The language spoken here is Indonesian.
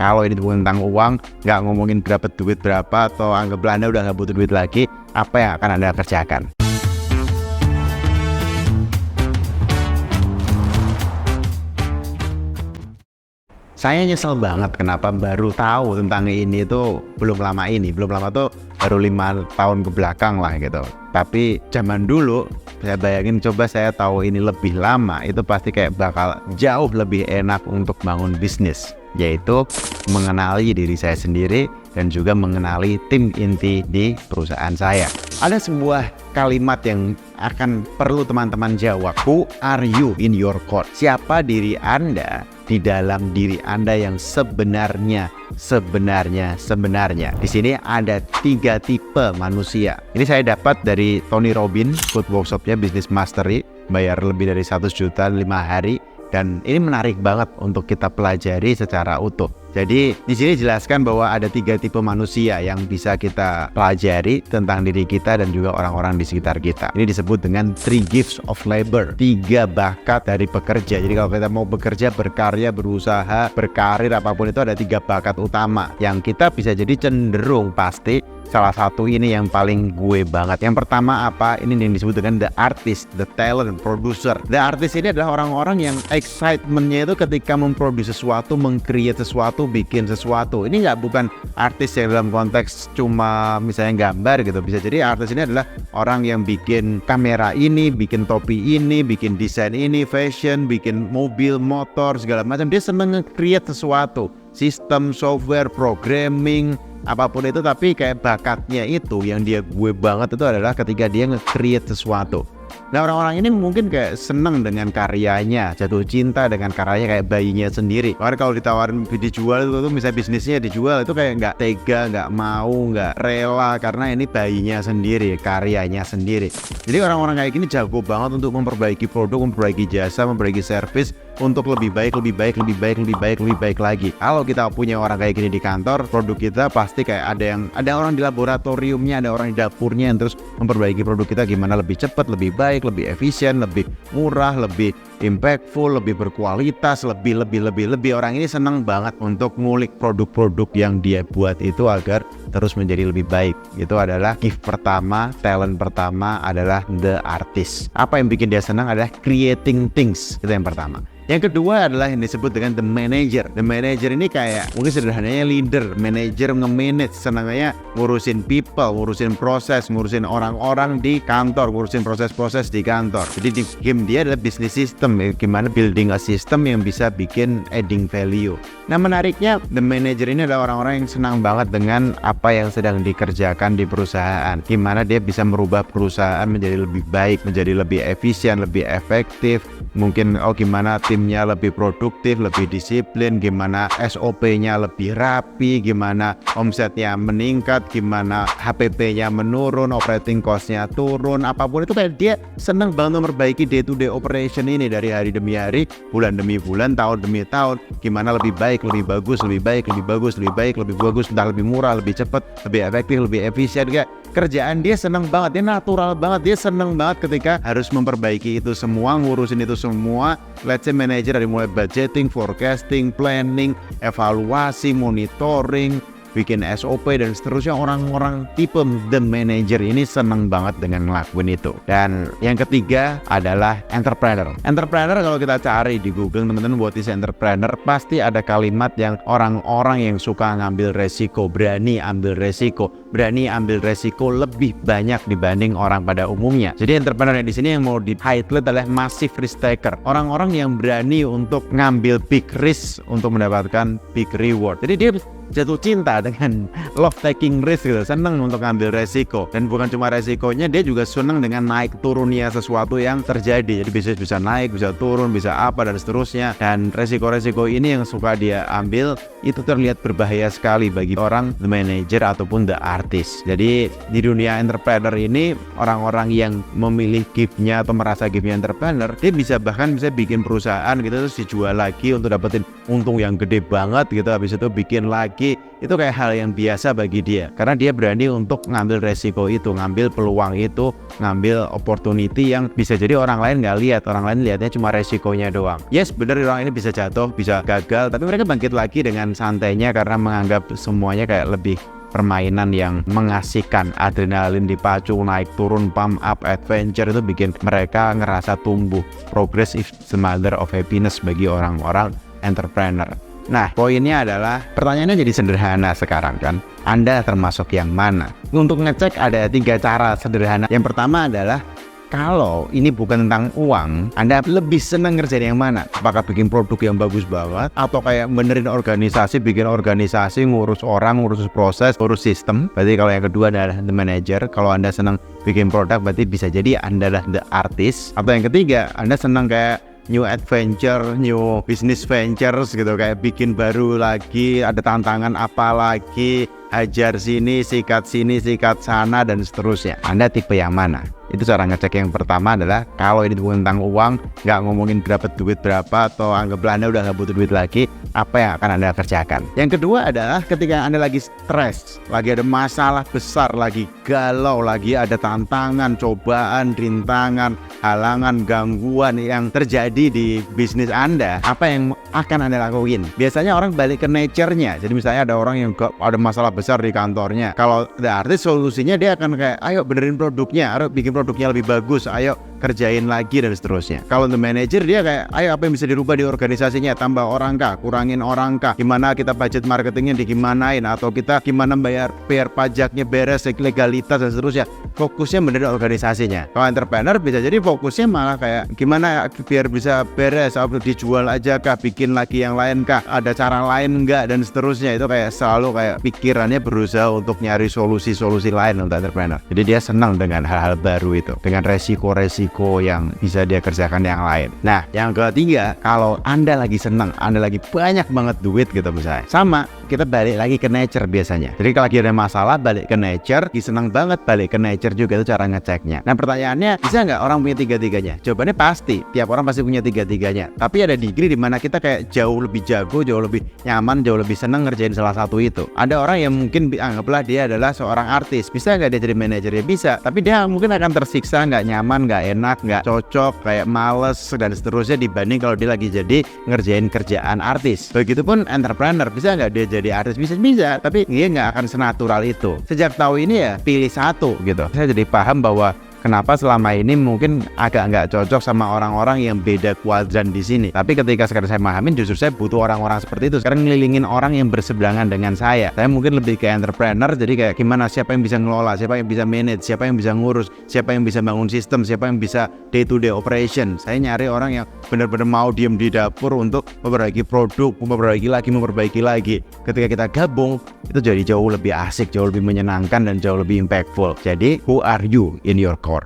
Kalau ini tentang uang, nggak ngomongin dapat duit berapa atau anggaplah Anda udah nggak butuh duit lagi, apa yang akan Anda kerjakan? Saya nyesel banget kenapa baru tahu tentang ini tuh belum lama tuh baru 5 tahun ke belakang lah gitu. Tapi zaman dulu saya bayangin coba saya tahu ini lebih lama, itu pasti kayak bakal jauh lebih enak untuk bangun bisnis, yaitu mengenali diri saya sendiri dan juga mengenali tim inti di perusahaan saya. Ada sebuah kalimat yang akan perlu teman-teman jawab. Who are you in your core? Siapa diri Anda di dalam diri Anda yang sebenarnya. Di sini ada 3 tipe manusia. Ini saya dapat dari Tony Robbins, Good Workshopnya Business Mastery, bayar lebih dari 100 juta 5 hari. Dan ini menarik banget untuk kita pelajari secara utuh. Jadi di sini jelaskan bahwa ada 3 tipe manusia yang bisa kita pelajari tentang diri kita dan juga orang-orang di sekitar kita. Ini disebut dengan 3 gifts of labor, 3 bakat dari pekerja. Jadi kalau kita mau bekerja, berkarya, berusaha, berkarir apapun itu ada 3 bakat utama yang kita bisa jadi cenderung pasti salah satu ini yang paling gue banget. Yang pertama apa? Ini yang disebut dengan the artist, the talent, producer. The artist ini adalah orang-orang yang excitementnya itu ketika memproduksi sesuatu, meng-create sesuatu, bikin sesuatu. Ini bukan artis yang dalam konteks cuma misalnya gambar gitu. Bisa jadi artis ini adalah orang yang bikin kamera ini, bikin topi ini, bikin desain ini, fashion, bikin mobil, motor, segala macam. Dia seneng nge-create sesuatu, sistem, software, programming, apapun itu, tapi kayak bakatnya itu yang gue banget itu adalah ketika dia nge-create sesuatu. Nah orang-orang ini mungkin kayak seneng dengan karyanya, jatuh cinta dengan karyanya kayak bayinya sendiri. Karena kalau ditawarin dijual itu misalnya bisnisnya dijual itu kayak nggak tega, nggak mau, nggak rela karena ini bayinya sendiri, karyanya sendiri. Jadi orang-orang kayak gini jago banget untuk memperbaiki produk, memperbaiki jasa, memperbaiki servis untuk lebih baik lagi. Kalau kita punya orang kayak gini di kantor, produk kita pasti kayak ada orang di laboratoriumnya, ada orang di dapurnya yang terus memperbaiki produk kita gimana lebih cepat, lebih baik, lebih efisien, lebih murah, lebih impactful, lebih berkualitas, lebih. Orang ini senang banget untuk ngulik produk-produk yang dia buat itu agar terus menjadi lebih baik. Itu adalah gift pertama, talent pertama adalah the artist. Apa yang bikin dia senang adalah creating things. Itu yang pertama. Yang kedua adalah yang disebut dengan the manager. The manager ini kayak mungkin sederhananya leader, manager nge-manage, senangnya ngurusin people, ngurusin proses, ngurusin orang-orang di kantor, ngurusin proses-proses di kantor. Jadi di game dia adalah business system, gimana building a system yang bisa bikin adding value. Nah menariknya the manager ini adalah orang-orang yang senang banget dengan apa yang sedang dikerjakan di perusahaan. Gimana dia bisa merubah perusahaan menjadi lebih baik, menjadi lebih efisien, lebih efektif. Mungkin gimana timnya lebih produktif, lebih disiplin, gimana SOP-nya lebih rapi, gimana omsetnya meningkat, gimana HPP-nya menurun, operating cost-nya turun, apapun itu kayak dia senang banget memperbaiki day to day operation ini dari hari demi hari, bulan demi bulan, tahun demi tahun, gimana lebih baik, lebih bagus, entah lebih murah, lebih cepat, lebih efektif, lebih efisien. Kayak kerjaan dia senang banget, dia natural banget, dia senang banget ketika harus memperbaiki itu semua, ngurusin itu semua. Let's say manager dari mulai budgeting, forecasting, planning, evaluasi, monitoring, bikin SOP dan seterusnya. Orang-orang tipe the manager ini seneng banget dengan ngelakuin itu. Dan yang ketiga adalah entrepreneur. Entrepreneur kalau kita cari di Google, teman-teman, what is entrepreneur, pasti ada kalimat yang orang-orang yang suka ngambil resiko, berani ambil resiko lebih banyak dibanding orang pada umumnya. Jadi entrepreneur yang di sini yang mau di highlight adalah massive risk taker. Orang-orang yang berani untuk ngambil big risk untuk mendapatkan big reward. Jadi dia jatuh cinta dengan love taking risk gitu, seneng untuk ngambil resiko. Dan bukan cuma resikonya, dia juga seneng dengan naik turunnya sesuatu yang terjadi. Jadi bisnis bisa naik, bisa turun, bisa apa dan seterusnya. Dan resiko-resiko ini yang suka dia ambil itu terlihat berbahaya sekali bagi orang the manager ataupun the artist. Jadi di dunia entrepreneur ini, orang-orang yang memilih gift-nya atau merasa gift-nya entrepreneur, dia bisa bikin perusahaan gitu terus dijual lagi untuk dapetin untung yang gede banget gitu. Habis itu bikin lagi lagi. Itu kayak hal yang biasa bagi dia, karena dia berani untuk ngambil resiko itu, ngambil peluang itu, ngambil opportunity yang bisa jadi orang lain nggak lihat. Orang lain lihatnya cuma resikonya doang. Yes, bener, orang ini bisa jatuh, bisa gagal, tapi mereka bangkit lagi dengan santainya karena menganggap semuanya kayak lebih permainan yang mengasihkan. Adrenalin dipacu, naik turun, pump up, adventure itu bikin mereka ngerasa tumbuh. Progress is the mother of happiness bagi orang-orang entrepreneur. Nah, poinnya adalah pertanyaannya jadi sederhana sekarang kan. Anda termasuk yang mana? Untuk ngecek ada 3 cara sederhana. Yang pertama adalah kalau ini bukan tentang uang, Anda lebih senang ngerjain yang mana? Apakah bikin produk yang bagus banget, atau kayak benerin organisasi, bikin organisasi, ngurus orang, ngurus proses, ngurus sistem? Berarti kalau yang kedua adalah the manager. Kalau Anda senang bikin produk, berarti bisa jadi Anda adalah the artist. Atau yang ketiga, Anda senang kayak new adventure, new business ventures gitu, kayak bikin baru lagi, ada tantangan apa lagi, hajar sini, sikat sana, dan seterusnya. Anda tipe yang mana? Itu cara ngecek yang pertama adalah kalau ini bukan tentang uang, nggak ngomongin dapat duit berapa, atau anggaplah Anda udah nggak butuh duit lagi, apa yang akan Anda kerjakan. Yang kedua adalah ketika Anda lagi stres, lagi ada masalah besar, lagi galau, lagi ada tantangan, cobaan, rintangan, halangan, gangguan yang terjadi di bisnis Anda, apa yang akan Anda lakuin? Biasanya orang balik ke nature-nya. Jadi misalnya ada orang yang ada masalah besar di kantornya, kalau ada artis, solusinya dia akan kayak ayo benerin produknya, ayo bikin produknya lebih bagus, ayo kerjain lagi, dan seterusnya. Kalau the manager, dia kayak ayo apa yang bisa dirubah di organisasinya, tambah orang kah, kurangin orang kah, gimana kita budget marketingnya digimanain, atau kita gimana bayar pajaknya beres, legalitas, dan seterusnya. Fokusnya benerin organisasinya. Kalau entrepreneur bisa jadi fokusnya malah kayak gimana biar bisa beres, atau dijual aja kah, bikin lagi yang lain kah, ada cara lain enggak, dan seterusnya. Itu kayak selalu kayak pikirannya berusaha untuk nyari solusi-solusi lain untuk entrepreneur. Jadi dia senang dengan hal-hal baru itu, dengan resiko-resiko yang bisa dia kerjakan yang lain. Nah, yang ketiga, kalau Anda lagi senang, Anda lagi banyak banget duit gitu misalnya, sama, kita balik lagi ke nature biasanya. Jadi kalau lagi ada masalah, balik ke nature, senang banget balik ke nature juga, itu cara ngeceknya. Nah, pertanyaannya, bisa nggak orang punya tiga-tiganya? Jawabannya pasti, tiap orang pasti punya tiga-tiganya. Tapi ada degree di mana kita kayak jauh lebih jago, jauh lebih nyaman, jauh lebih senang ngerjain salah satu itu. Ada orang yang mungkin anggaplah dia adalah seorang artis, bisa nggak dia jadi manajer? Ya bisa, tapi dia mungkin akan tersiksa, nggak nyaman, nggak enak, nggak cocok, kayak males, dan seterusnya dibanding kalau dia lagi jadi ngerjain kerjaan artis. Begitupun entrepreneur, bisa nggak dia jadi artis? Bisa, tapi dia nggak akan senatural itu. Sejak tahu ini ya pilih satu gitu. Saya jadi paham bahwa kenapa selama ini mungkin agak nggak cocok sama orang-orang yang beda kuadran di sini. Tapi ketika sekarang saya pahamin, justru saya butuh orang-orang seperti itu. Sekarang ngelilingin orang yang berseberangan dengan saya. Saya mungkin lebih kayak entrepreneur, jadi kayak gimana, siapa yang bisa ngelola, siapa yang bisa manage, siapa yang bisa ngurus, siapa yang bisa bangun sistem, siapa yang bisa day to day operation. Saya nyari orang yang benar-benar mau diem di dapur untuk memperbaiki produk, memperbaiki lagi. Ketika kita gabung, itu jadi jauh lebih asik, jauh lebih menyenangkan, dan jauh lebih impactful. Jadi, who are you in your core?